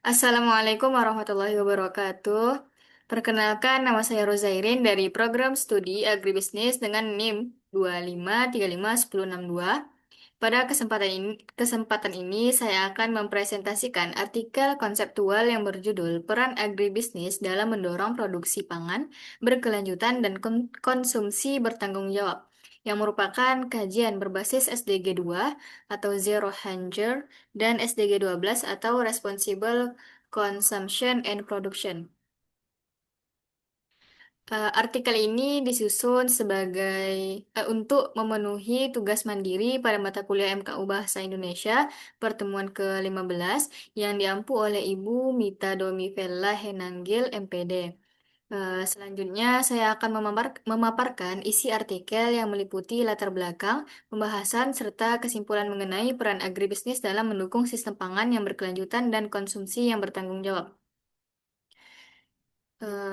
Assalamualaikum warahmatullahi wabarakatuh. Perkenalkan, nama saya Rozairin dari program studi agribisnis dengan NIM 2535162. Pada kesempatan ini saya akan mempresentasikan artikel konseptual yang berjudul Peran Agribisnis dalam Mendorong Produksi Pangan Berkelanjutan dan Konsumsi Bertanggung Jawab, yang merupakan kajian berbasis SDG 2 atau Zero Hunger dan SDG 12 atau Responsible Consumption and Production. Artikel ini disusun untuk memenuhi tugas mandiri pada mata kuliah MKU Bahasa Indonesia pertemuan ke-15 yang diampu oleh Ibu Mita Domivella Henanggil, MPD. Selanjutnya, saya akan memaparkan isi artikel yang meliputi latar belakang, pembahasan, serta kesimpulan mengenai peran agribisnis dalam mendukung sistem pangan yang berkelanjutan dan konsumsi yang bertanggung jawab.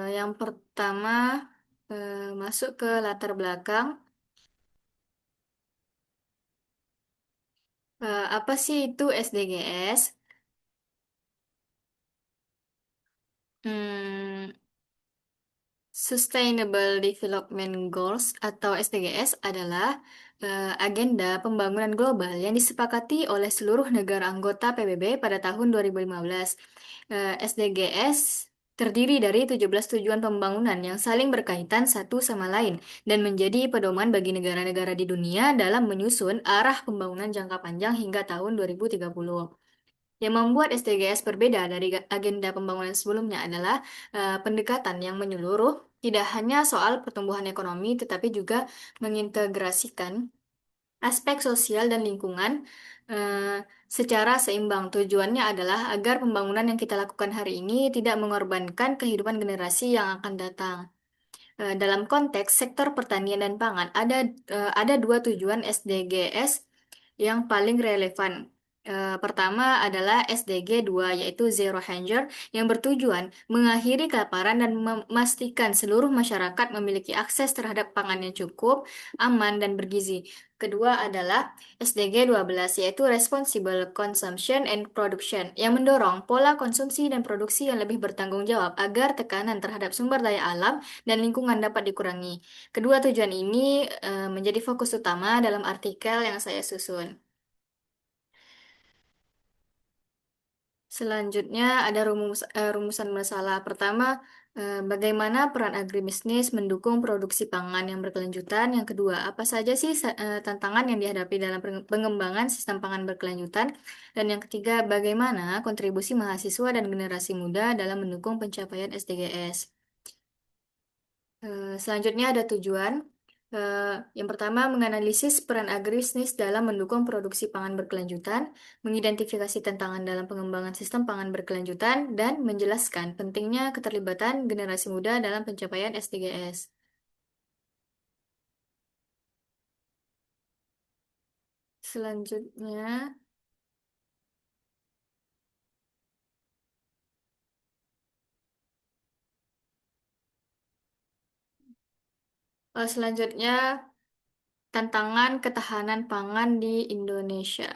Yang pertama, masuk ke latar belakang. Apa sih itu SDGs? Hmm, Sustainable Development Goals atau SDGs adalah agenda pembangunan global yang disepakati oleh seluruh negara anggota PBB pada tahun 2015. SDGs terdiri dari 17 tujuan pembangunan yang saling berkaitan satu sama lain dan menjadi pedoman bagi negara-negara di dunia dalam menyusun arah pembangunan jangka panjang hingga tahun 2030. Yang membuat SDGs berbeda dari agenda pembangunan sebelumnya adalah pendekatan yang menyeluruh, tidak hanya soal pertumbuhan ekonomi, tetapi juga mengintegrasikan aspek sosial dan lingkungan secara seimbang. Tujuannya adalah agar pembangunan yang kita lakukan hari ini tidak mengorbankan kehidupan generasi yang akan datang. Dalam konteks sektor pertanian dan pangan, ada dua tujuan SDGs yang paling relevan. Pertama adalah SDG 2, yaitu Zero Hunger, yang bertujuan mengakhiri kelaparan dan memastikan seluruh masyarakat memiliki akses terhadap pangan yang cukup, aman, dan bergizi. Kedua adalah SDG 12, yaitu Responsible Consumption and Production, yang mendorong pola konsumsi dan produksi yang lebih bertanggung jawab agar tekanan terhadap sumber daya alam dan lingkungan dapat dikurangi. Kedua tujuan ini menjadi fokus utama dalam artikel yang saya susun. Selanjutnya ada rumusan masalah. Pertama, bagaimana peran agribisnis mendukung produksi pangan yang berkelanjutan? Yang kedua, apa saja sih tantangan yang dihadapi dalam pengembangan sistem pangan berkelanjutan? Dan yang ketiga, bagaimana kontribusi mahasiswa dan generasi muda dalam mendukung pencapaian SDGs? Selanjutnya ada tujuan. Eh, yang pertama, menganalisis peran agribisnis dalam mendukung produksi pangan berkelanjutan, mengidentifikasi tantangan dalam pengembangan sistem pangan berkelanjutan, dan menjelaskan pentingnya keterlibatan generasi muda dalam pencapaian SDGs. Selanjutnya, selanjutnya tantangan ketahanan pangan di Indonesia.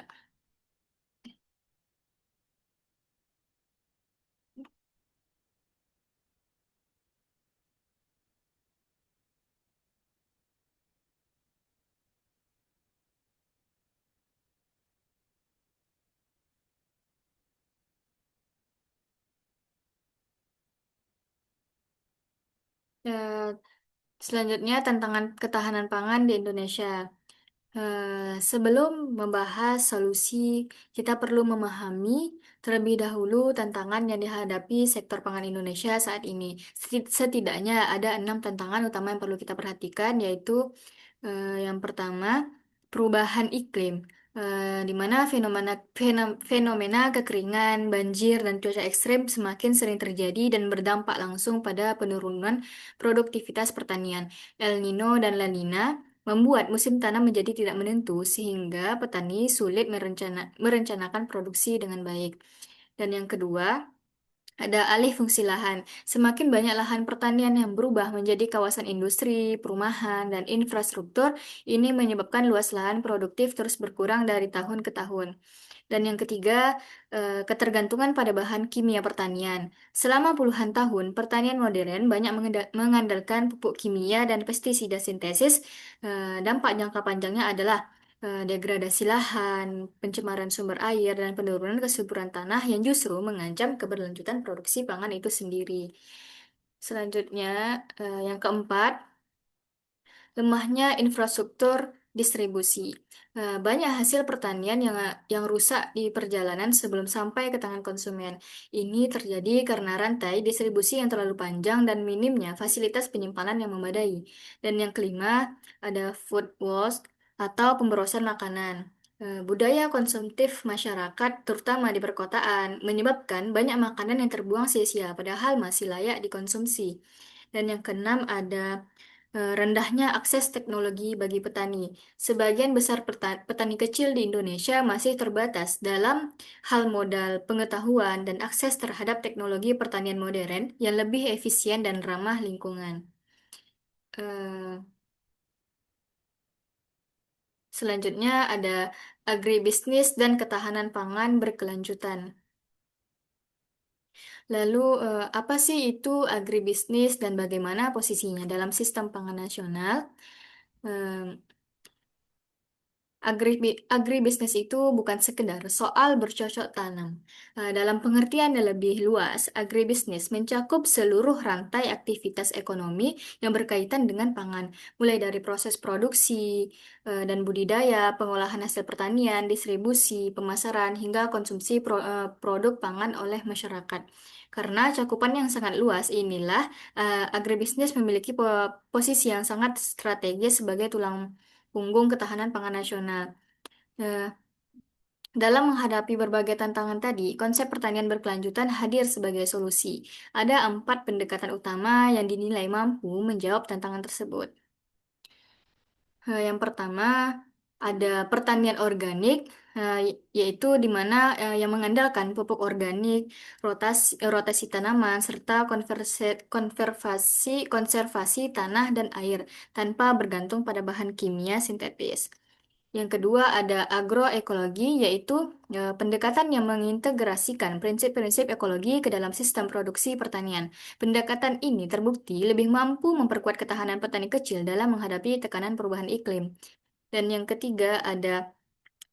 Eh, Selanjutnya, tantangan ketahanan pangan di Indonesia. Sebelum membahas solusi, kita perlu memahami terlebih dahulu tantangan yang dihadapi sektor pangan Indonesia saat ini. Setidaknya ada 6 tantangan utama yang perlu kita perhatikan, yaitu yang pertama, perubahan iklim, di mana fenomena kekeringan, banjir, dan cuaca ekstrim semakin sering terjadi dan berdampak langsung pada penurunan produktivitas pertanian. El Nino dan La Nina membuat musim tanam menjadi tidak menentu sehingga petani sulit merencanakan produksi dengan baik. Dan yang kedua, ada alih fungsi lahan. Semakin banyak lahan pertanian yang berubah menjadi kawasan industri, perumahan, dan infrastruktur, ini menyebabkan luas lahan produktif terus berkurang dari tahun ke tahun. Dan yang ketiga, ketergantungan pada bahan kimia pertanian. Selama puluhan tahun, pertanian modern banyak mengandalkan pupuk kimia dan pestisida sintesis. Dampak jangka panjangnya adalah degradasi lahan, pencemaran sumber air, dan penurunan kesuburan tanah yang justru mengancam keberlanjutan produksi pangan itu sendiri. Selanjutnya, yang keempat, lemahnya infrastruktur distribusi. Banyak hasil pertanian yang rusak di perjalanan sebelum sampai ke tangan konsumen. Ini terjadi karena rantai distribusi yang terlalu panjang dan minimnya fasilitas penyimpanan yang memadai. Dan yang kelima, ada food waste atau pemborosan makanan. Budaya konsumtif masyarakat, terutama di perkotaan, menyebabkan banyak makanan yang terbuang sia-sia, padahal masih layak dikonsumsi. Dan yang keenam ada rendahnya akses teknologi bagi petani. Sebagian besar petani kecil di Indonesia masih terbatas dalam hal modal, pengetahuan, dan akses terhadap teknologi pertanian modern yang lebih efisien dan ramah lingkungan. Eh, Selanjutnya ada agribisnis dan ketahanan pangan berkelanjutan. Lalu, apa sih itu agribisnis dan bagaimana posisinya dalam sistem pangan nasional? Em, Agribisnis itu bukan sekedar soal bercocok tanam. Dalam pengertian yang lebih luas, agribisnis mencakup seluruh rantai aktivitas ekonomi yang berkaitan dengan pangan, mulai dari proses produksi dan budidaya, pengolahan hasil pertanian, distribusi, pemasaran, hingga konsumsi produk pangan oleh masyarakat. Karena cakupan yang sangat luas inilah, agribisnis memiliki posisi yang sangat strategis sebagai tulang punggung ketahanan pangan nasional. Eh, Dalam menghadapi berbagai tantangan tadi, konsep pertanian berkelanjutan hadir sebagai solusi. Ada 4 pendekatan utama yang dinilai mampu menjawab tantangan tersebut. Yang pertama, ada pertanian organik, yaitu di mana yang mengandalkan pupuk organik, rotasi tanaman, serta konservasi tanah dan air tanpa bergantung pada bahan kimia sintetis. Yang kedua ada agroekologi, yaitu pendekatan yang mengintegrasikan prinsip-prinsip ekologi ke dalam sistem produksi pertanian. Pendekatan ini terbukti lebih mampu memperkuat ketahanan petani kecil dalam menghadapi tekanan perubahan iklim. Dan yang ketiga ada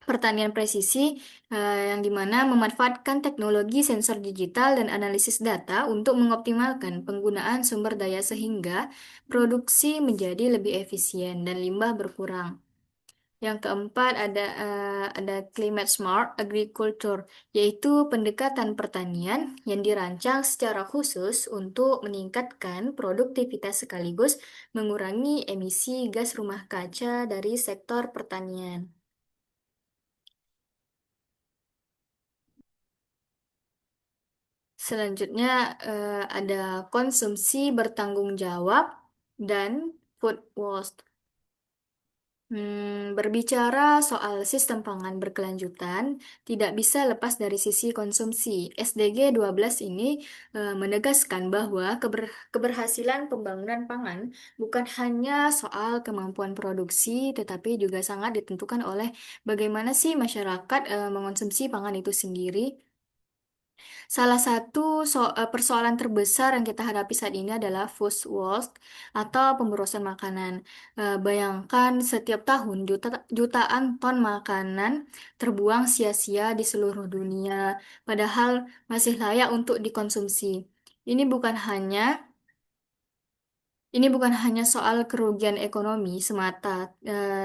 pertanian presisi, yang dimana memanfaatkan teknologi sensor digital dan analisis data untuk mengoptimalkan penggunaan sumber daya sehingga produksi menjadi lebih efisien dan limbah berkurang. Yang keempat ada climate smart agriculture, yaitu pendekatan pertanian yang dirancang secara khusus untuk meningkatkan produktivitas sekaligus mengurangi emisi gas rumah kaca dari sektor pertanian. Selanjutnya ada konsumsi bertanggung jawab dan food waste. Berbicara soal sistem pangan berkelanjutan, tidak bisa lepas dari sisi konsumsi. SDG 12 ini menegaskan bahwa keberhasilan pembangunan pangan bukan hanya soal kemampuan produksi, tetapi juga sangat ditentukan oleh bagaimana sih masyarakat mengonsumsi pangan itu sendiri. Salah satu persoalan terbesar yang kita hadapi saat ini adalah food waste atau pemborosan makanan. Bayangkan setiap tahun jutaan ton makanan terbuang sia-sia di seluruh dunia, padahal masih layak untuk dikonsumsi. Ini bukan hanya ini bukan hanya soal kerugian ekonomi semata,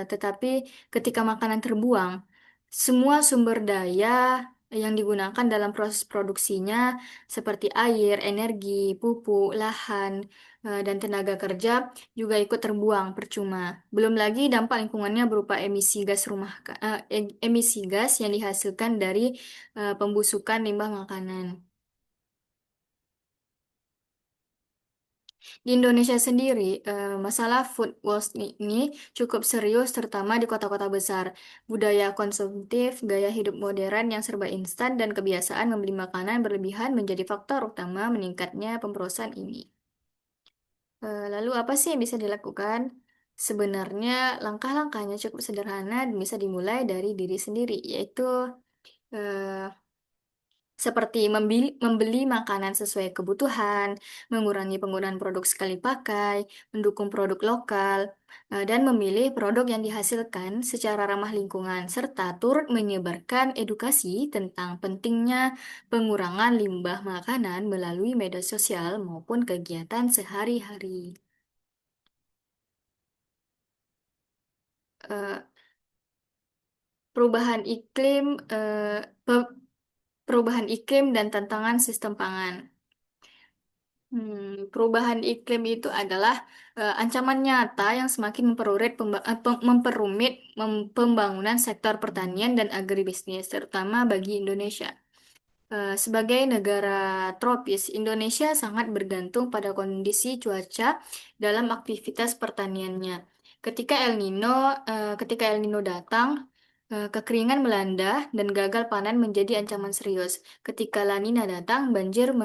tetapi ketika makanan terbuang, semua sumber daya yang digunakan dalam proses produksinya, seperti air, energi, pupuk, lahan, dan tenaga kerja, juga ikut terbuang percuma. Belum lagi dampak lingkungannya berupa emisi gas yang dihasilkan dari pembusukan limbah makanan. Di Indonesia sendiri, masalah food waste ini cukup serius, terutama di kota-kota besar. Budaya konsumtif, gaya hidup modern yang serba instan, dan kebiasaan membeli makanan berlebihan menjadi faktor utama meningkatnya pemborosan ini. Lalu apa sih yang bisa dilakukan? Sebenarnya langkah-langkahnya cukup sederhana dan bisa dimulai dari diri sendiri, yaitu eh, seperti membeli makanan sesuai kebutuhan, mengurangi penggunaan produk sekali pakai, mendukung produk lokal, dan memilih produk yang dihasilkan secara ramah lingkungan, serta turut menyebarkan edukasi tentang pentingnya pengurangan limbah makanan melalui media sosial maupun kegiatan sehari-hari. Eh, perubahan iklim, pe- perubahan iklim dan tantangan sistem pangan. Perubahan iklim itu adalah ancaman nyata yang semakin memperumit pembangunan sektor pertanian dan agribisnis, terutama bagi Indonesia. Sebagai negara tropis, Indonesia sangat bergantung pada kondisi cuaca dalam aktivitas pertaniannya. Ketika El Nino datang, kekeringan melanda dan gagal panen menjadi ancaman serius. Ketika La Nina datang, banjir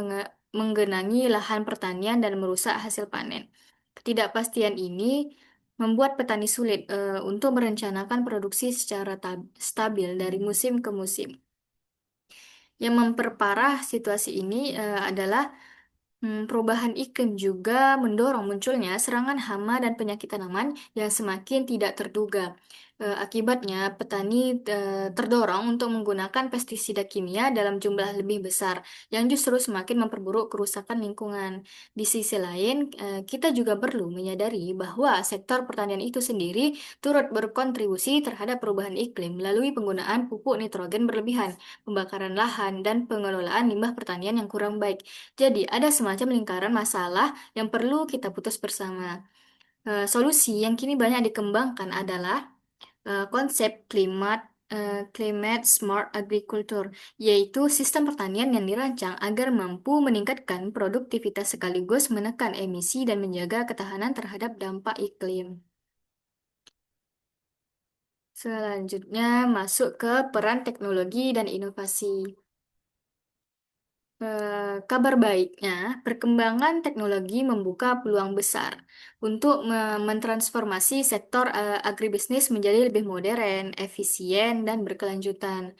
menggenangi lahan pertanian dan merusak hasil panen. Ketidakpastian ini membuat petani sulit untuk merencanakan produksi secara stabil dari musim ke musim. Yang memperparah situasi ini adalah perubahan iklim juga mendorong munculnya serangan hama dan penyakit tanaman yang semakin tidak terduga. Akibatnya, petani terdorong untuk menggunakan pestisida kimia dalam jumlah lebih besar, yang justru semakin memperburuk kerusakan lingkungan. Di sisi lain, kita juga perlu menyadari bahwa sektor pertanian itu sendiri turut berkontribusi terhadap perubahan iklim melalui penggunaan pupuk nitrogen berlebihan, pembakaran lahan, dan pengelolaan limbah pertanian yang kurang baik. Jadi, ada semacam lingkaran masalah yang perlu kita putus bersama. Solusi yang kini banyak dikembangkan adalah konsep climate smart agriculture, yaitu sistem pertanian yang dirancang agar mampu meningkatkan produktivitas sekaligus menekan emisi dan menjaga ketahanan terhadap dampak iklim. Selanjutnya masuk ke peran teknologi dan inovasi. Kabar baiknya, perkembangan teknologi membuka peluang besar untuk mentransformasi sektor agribisnis menjadi lebih modern, efisien, dan berkelanjutan.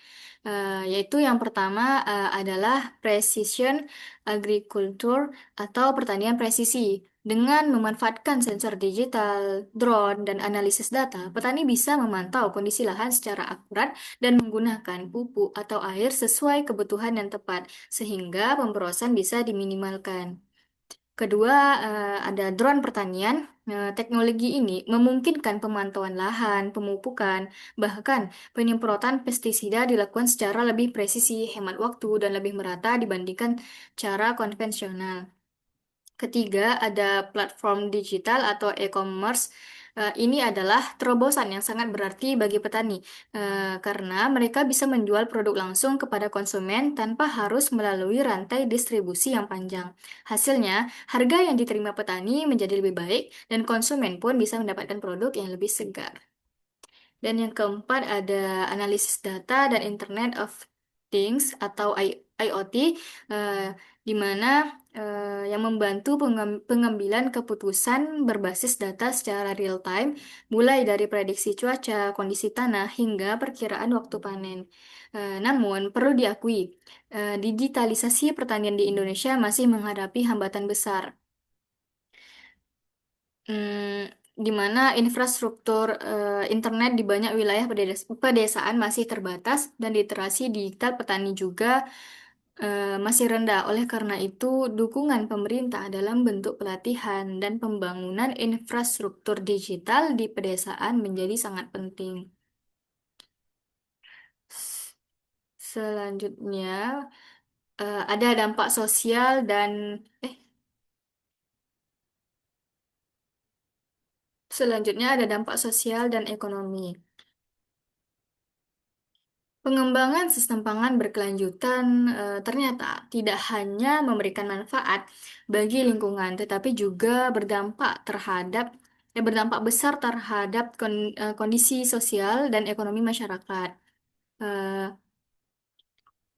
Yaitu yang pertama adalah precision agriculture atau pertanian presisi. Dengan memanfaatkan sensor digital, drone, dan analisis data, petani bisa memantau kondisi lahan secara akurat dan menggunakan pupuk atau air sesuai kebutuhan yang tepat sehingga pemborosan bisa diminimalkan. Kedua, ada drone pertanian. Teknologi ini memungkinkan pemantauan lahan, pemupukan, bahkan penyemprotan pestisida dilakukan secara lebih presisi, hemat waktu, dan lebih merata dibandingkan cara konvensional. Ketiga, ada platform digital atau e-commerce. Ini adalah terobosan yang sangat berarti bagi petani, karena mereka bisa menjual produk langsung kepada konsumen tanpa harus melalui rantai distribusi yang panjang. Hasilnya, harga yang diterima petani menjadi lebih baik, dan konsumen pun bisa mendapatkan produk yang lebih segar. Dan yang keempat ada analisis data dan Internet of Things atau IoT, eh, di mana yang membantu pengambilan keputusan berbasis data secara real time, mulai dari prediksi cuaca, kondisi tanah, hingga perkiraan waktu panen. Namun, perlu diakui, digitalisasi pertanian di Indonesia masih menghadapi hambatan besar. Di mana infrastruktur internet di banyak wilayah pedesaan masih terbatas dan literasi digital petani juga masih rendah. Oleh karena itu, dukungan pemerintah dalam bentuk pelatihan dan pembangunan infrastruktur digital di pedesaan menjadi sangat penting. S- Selanjutnya, ada dampak sosial dan eh selanjutnya ada dampak sosial dan ekonomi. Pengembangan sistem pangan berkelanjutan ternyata tidak hanya memberikan manfaat bagi lingkungan, tetapi juga berdampak besar terhadap kondisi sosial dan ekonomi masyarakat. Eh,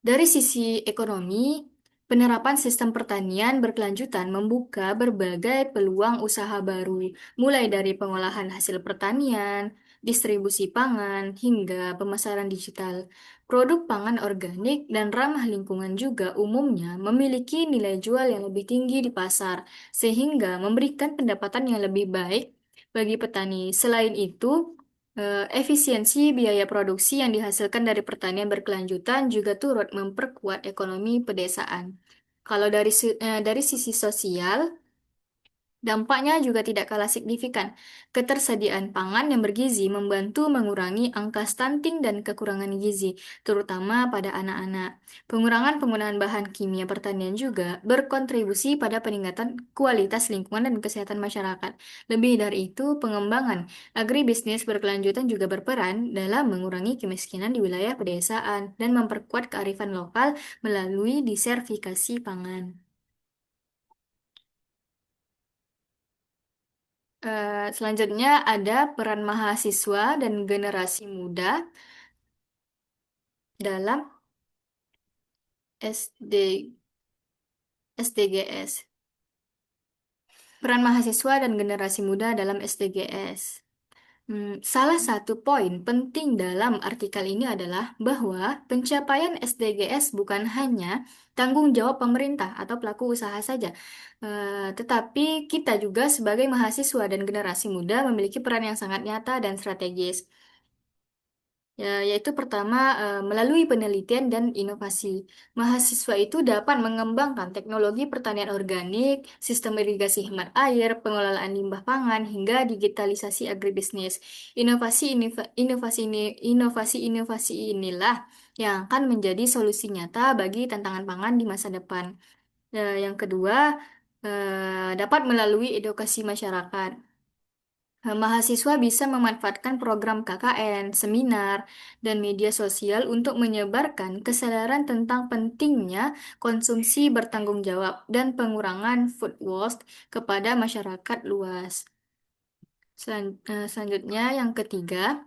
dari sisi ekonomi, penerapan sistem pertanian berkelanjutan membuka berbagai peluang usaha baru, mulai dari pengolahan hasil pertanian, distribusi pangan, hingga pemasaran digital. Produk pangan organik dan ramah lingkungan juga umumnya memiliki nilai jual yang lebih tinggi di pasar, sehingga memberikan pendapatan yang lebih baik bagi petani. Selain itu, efisiensi biaya produksi yang dihasilkan dari pertanian berkelanjutan juga turut memperkuat ekonomi pedesaan. Kalau dari sisi sosial, dampaknya juga tidak kalah signifikan. Ketersediaan pangan yang bergizi membantu mengurangi angka stunting dan kekurangan gizi, terutama pada anak-anak. Pengurangan penggunaan bahan kimia pertanian juga berkontribusi pada peningkatan kualitas lingkungan dan kesehatan masyarakat. Lebih dari itu, pengembangan agribisnis berkelanjutan juga berperan dalam mengurangi kemiskinan di wilayah pedesaan dan memperkuat kearifan lokal melalui disertifikasi pangan. Selanjutnya ada peran mahasiswa dan generasi muda dalam SD, SDGs. Peran mahasiswa dan generasi muda dalam SDGs. Salah satu poin penting dalam artikel ini adalah bahwa pencapaian SDGs bukan hanya tanggung jawab pemerintah atau pelaku usaha saja, tetapi kita juga sebagai mahasiswa dan generasi muda memiliki peran yang sangat nyata dan strategis. Ya, yaitu pertama, melalui penelitian dan inovasi. Mahasiswa itu dapat mengembangkan teknologi pertanian organik, sistem irigasi hemat air, pengelolaan limbah pangan, hingga digitalisasi agribisnis. Inovasi inilah yang akan menjadi solusi nyata bagi tantangan pangan di masa depan. Yang kedua, dapat melalui edukasi masyarakat. Mahasiswa bisa memanfaatkan program KKN, seminar, dan media sosial untuk menyebarkan kesadaran tentang pentingnya konsumsi bertanggung jawab dan pengurangan food waste kepada masyarakat luas. Selanjutnya, yang ketiga,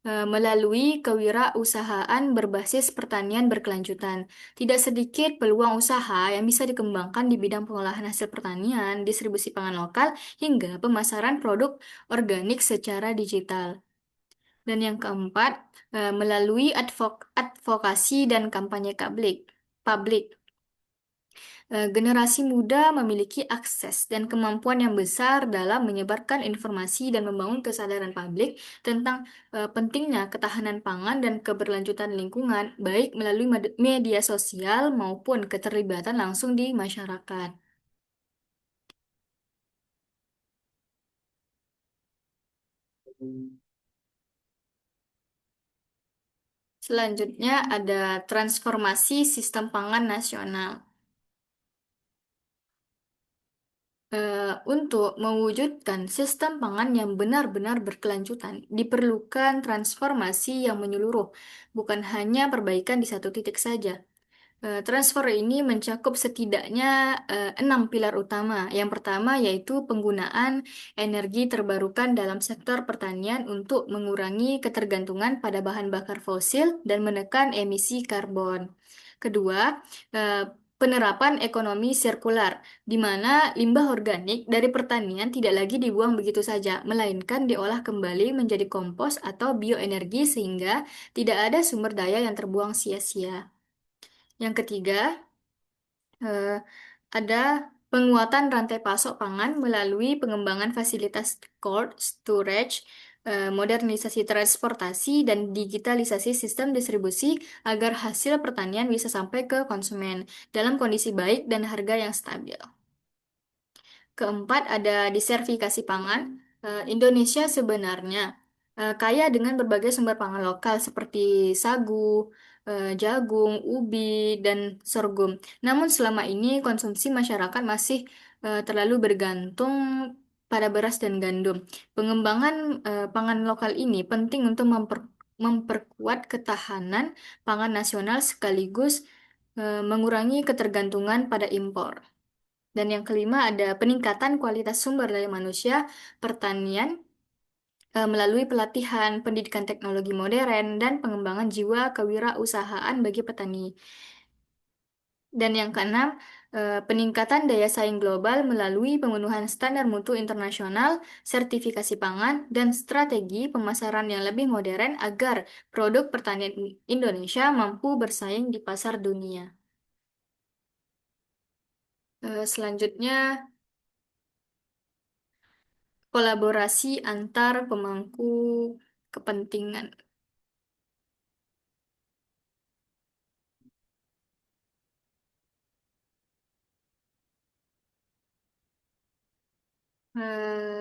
melalui kewirausahaan berbasis pertanian berkelanjutan. Tidak sedikit peluang usaha yang bisa dikembangkan di bidang pengolahan hasil pertanian, distribusi pangan lokal, hingga pemasaran produk organik secara digital. Dan yang keempat, melalui advokasi dan kampanye publik. Generasi muda memiliki akses dan kemampuan yang besar dalam menyebarkan informasi dan membangun kesadaran publik tentang pentingnya ketahanan pangan dan keberlanjutan lingkungan, baik melalui media sosial maupun keterlibatan langsung di masyarakat. Selanjutnya ada transformasi sistem pangan nasional. Untuk mewujudkan sistem pangan yang benar-benar berkelanjutan, diperlukan transformasi yang menyeluruh, bukan hanya perbaikan di satu titik saja. Transfer ini mencakup setidaknya 6 pilar utama. Yang pertama yaitu penggunaan energi terbarukan dalam sektor pertanian untuk mengurangi ketergantungan pada bahan bakar fosil dan menekan emisi karbon. Kedua, eh, penerapan ekonomi sirkular, di mana limbah organik dari pertanian tidak lagi dibuang begitu saja, melainkan diolah kembali menjadi kompos atau bioenergi sehingga tidak ada sumber daya yang terbuang sia-sia. Yang ketiga, eh, ada penguatan rantai pasok pangan melalui pengembangan fasilitas cold storage, modernisasi transportasi, dan digitalisasi sistem distribusi agar hasil pertanian bisa sampai ke konsumen dalam kondisi baik dan harga yang stabil. Keempat, ada disertifikasi pangan. Indonesia sebenarnya kaya dengan berbagai sumber pangan lokal seperti sagu, jagung, ubi, dan sorghum. Namun selama ini konsumsi masyarakat masih terlalu bergantung pada beras dan gandum. Pengembangan pangan lokal ini penting untuk memperkuat ketahanan pangan nasional sekaligus mengurangi ketergantungan pada impor. Dan yang kelima ada peningkatan kualitas sumber daya manusia pertanian melalui pelatihan, pendidikan teknologi modern, dan pengembangan jiwa kewirausahaan bagi petani. Dan yang keenam, peningkatan daya saing global melalui pemenuhan standar mutu internasional, sertifikasi pangan, dan strategi pemasaran yang lebih modern agar produk pertanian Indonesia mampu bersaing di pasar dunia. Selanjutnya, kolaborasi antar pemangku kepentingan.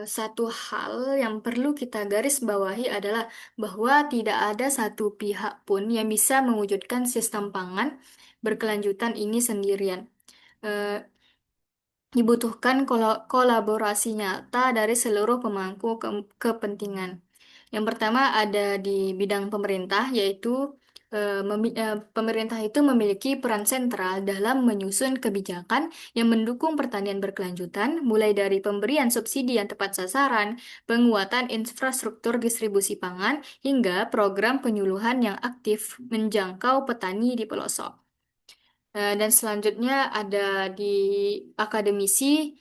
Satu hal yang perlu kita garis bawahi adalah bahwa tidak ada satu pihak pun yang bisa mewujudkan sistem pangan berkelanjutan ini sendirian. Eh, Dibutuhkan kolaborasi nyata dari seluruh pemangku kepentingan. Yang pertama ada di bidang pemerintah, yaitu pemerintah itu memiliki peran sentral dalam menyusun kebijakan yang mendukung pertanian berkelanjutan, mulai dari pemberian subsidi yang tepat sasaran, penguatan infrastruktur distribusi pangan, hingga program penyuluhan yang aktif menjangkau petani di pelosok. Dan selanjutnya ada di akademisi,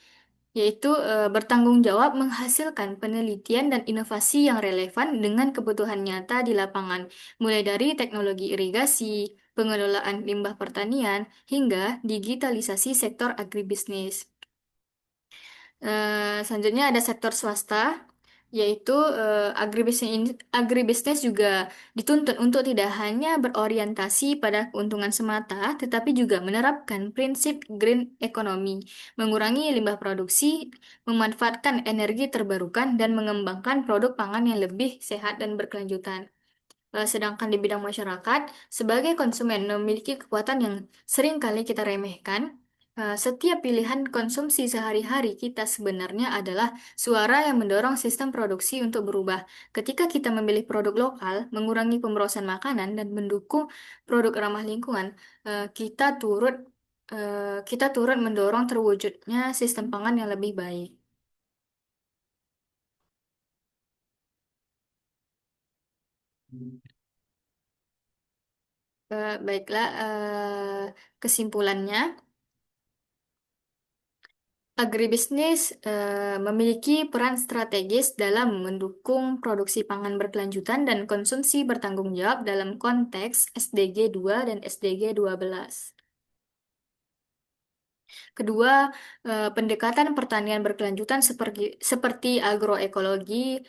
yaitu bertanggung jawab menghasilkan penelitian dan inovasi yang relevan dengan kebutuhan nyata di lapangan, mulai dari teknologi irigasi, pengelolaan limbah pertanian, hingga digitalisasi sektor agribisnis. Selanjutnya ada sektor swasta, yaitu agribisnis juga dituntut untuk tidak hanya berorientasi pada keuntungan semata, tetapi juga menerapkan prinsip green economy, mengurangi limbah produksi, memanfaatkan energi terbarukan, dan mengembangkan produk pangan yang lebih sehat dan berkelanjutan. Sedangkan di bidang masyarakat, sebagai konsumen memiliki kekuatan yang sering kali kita remehkan. Setiap pilihan konsumsi sehari-hari kita sebenarnya adalah suara yang mendorong sistem produksi untuk berubah. Ketika kita memilih produk lokal, mengurangi pemborosan makanan, dan mendukung produk ramah lingkungan, kita turut mendorong terwujudnya sistem pangan yang lebih baik. Baiklah, kesimpulannya. Agribisnis memiliki peran strategis dalam mendukung produksi pangan berkelanjutan dan konsumsi bertanggung jawab dalam konteks SDG 2 dan SDG 12. Kedua, pendekatan pertanian berkelanjutan seperti agroekologi,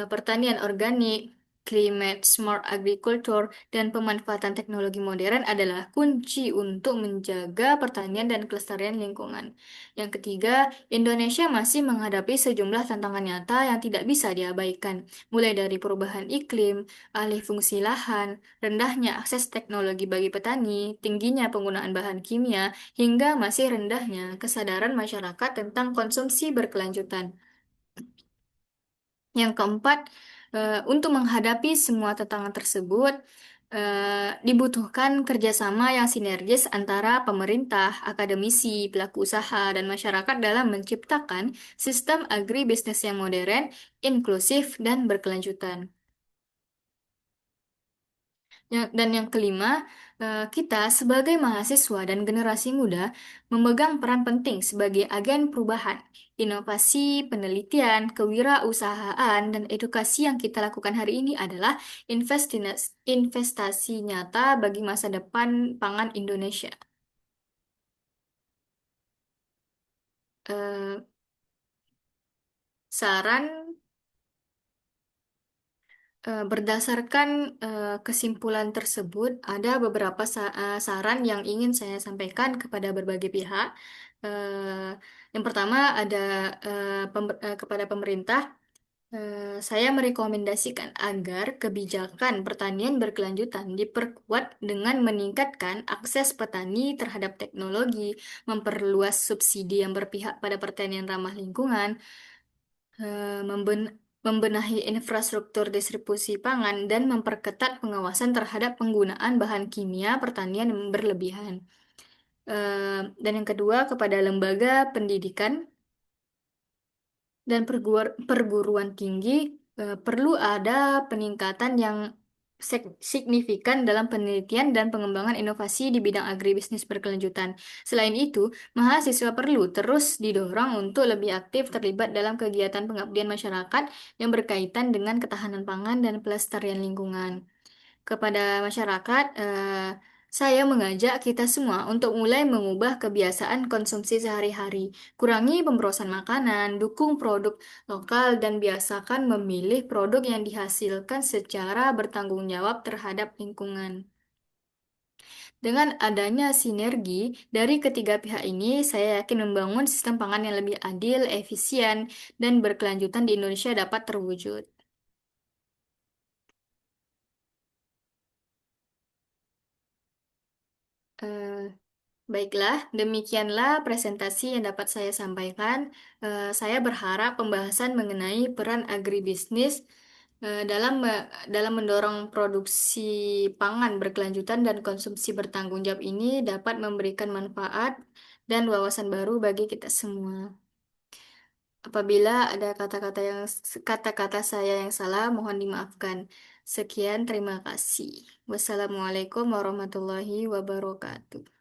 pertanian organik, climate smart agriculture, dan pemanfaatan teknologi modern adalah kunci untuk menjaga pertanian dan kelestarian lingkungan. Yang ketiga, Indonesia masih menghadapi sejumlah tantangan nyata yang tidak bisa diabaikan, mulai dari perubahan iklim, alih fungsi lahan, rendahnya akses teknologi bagi petani, tingginya penggunaan bahan kimia, hingga masih rendahnya kesadaran masyarakat tentang konsumsi berkelanjutan. Yang keempat, untuk menghadapi semua tantangan tersebut, dibutuhkan kerjasama yang sinergis antara pemerintah, akademisi, pelaku usaha, dan masyarakat dalam menciptakan sistem agribisnis yang modern, inklusif, dan berkelanjutan. Dan yang kelima, kita sebagai mahasiswa dan generasi muda memegang peran penting sebagai agen perubahan, inovasi, penelitian, kewirausahaan, dan edukasi yang kita lakukan hari ini adalah investasi nyata bagi masa depan pangan Indonesia. Eh, Saran berdasarkan kesimpulan tersebut, ada beberapa saran yang ingin saya sampaikan kepada berbagai pihak. Yang pertama ada kepada pemerintah, saya merekomendasikan agar kebijakan pertanian berkelanjutan diperkuat dengan meningkatkan akses petani terhadap teknologi, memperluas subsidi yang berpihak pada pertanian ramah lingkungan, membenahi infrastruktur distribusi pangan, dan memperketat pengawasan terhadap penggunaan bahan kimia pertanian yang berlebihan. Dan yang kedua, kepada lembaga pendidikan dan perguruan tinggi, perlu ada peningkatan yang signifikan dalam penelitian dan pengembangan inovasi di bidang agribisnis berkelanjutan. Selain itu, mahasiswa perlu terus didorong untuk lebih aktif terlibat dalam kegiatan pengabdian masyarakat yang berkaitan dengan ketahanan pangan dan pelestarian lingkungan. Kepada masyarakat, saya mengajak kita semua untuk mulai mengubah kebiasaan konsumsi sehari-hari. Kurangi pemborosan makanan, dukung produk lokal, dan biasakan memilih produk yang dihasilkan secara bertanggung jawab terhadap lingkungan. Dengan adanya sinergi dari ketiga pihak ini, saya yakin membangun sistem pangan yang lebih adil, efisien, dan berkelanjutan di Indonesia dapat terwujud. Eh, Baiklah, demikianlah presentasi yang dapat saya sampaikan. Saya berharap pembahasan mengenai peran agribisnis dalam mendorong produksi pangan berkelanjutan dan konsumsi bertanggung jawab ini dapat memberikan manfaat dan wawasan baru bagi kita semua. Apabila ada kata-kata saya yang salah, mohon dimaafkan. Sekian, terima kasih. Wassalamualaikum warahmatullahi wabarakatuh.